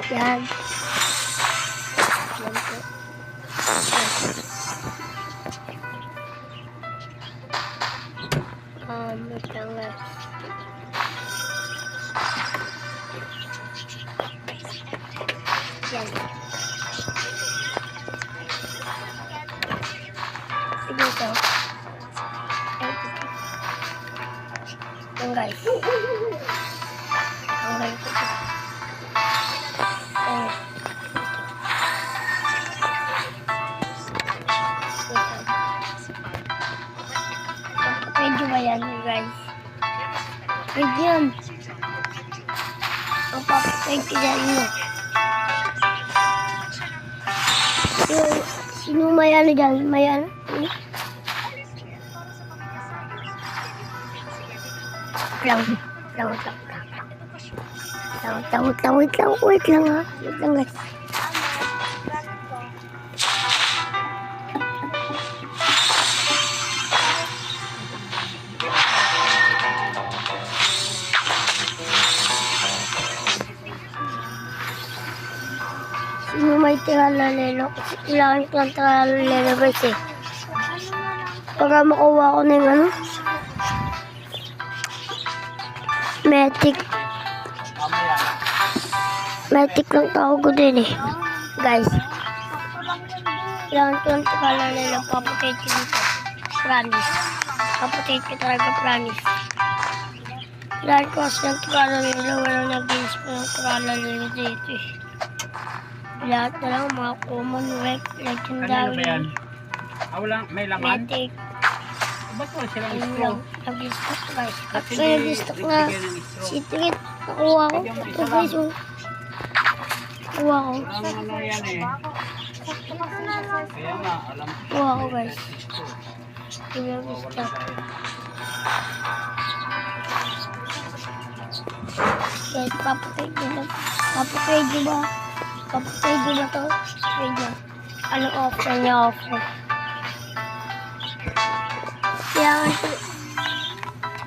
Yan. Yan po. Matangas. Yan. Sige ito. Yan guys. Yan guys. Medyo ba yan guys? Medyo yan. Ang papatay ko dyan mo. Sino may ano dyan? May ano? Wait lang ha. Wait lang guys. Sino may tiralalelo? Kailangan ko lang tiralalelo guys eh. Para makuha ko na yung ano? Matic lang tawag ko din eh. Guys. Kailangan ko lang tiralalelo. Papatay ko dito. Promise. Papatay ko talaga promise. Kailangan ko kasi ng tiralalelo. Walang nag-games ko ng tiralalelo dito eh. Lahat na lang mga common web, legendary, may laman? mythic. Ba't wala silang Ayun straw? lang, nag-stock guys. Actually, nag-stock na secret. Nakuha ko. Ito guys, oh. Nakuha ko. Walang ano yan eh. Kaya nga, alam ko. Nakuha ko guys. Ito nag-stock. Guys, papatay ko na. Papatay ko ba? Papatay ko na to. Wait lang. Anong offer niya offer? Kailangan ko.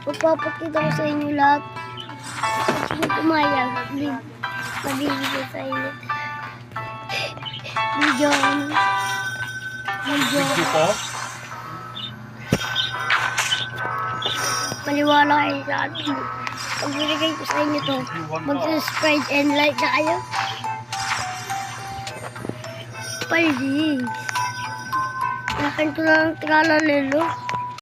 Magpapakita ko sa inyo lahat. Kung pumayag, mabibigay sa inyo. Video. Video ko? Maniwala kayo sa atin. Pag binigay ko sa inyo to, mag-subscribe and like na kayo. Please. Akin ko lang tiralalelo.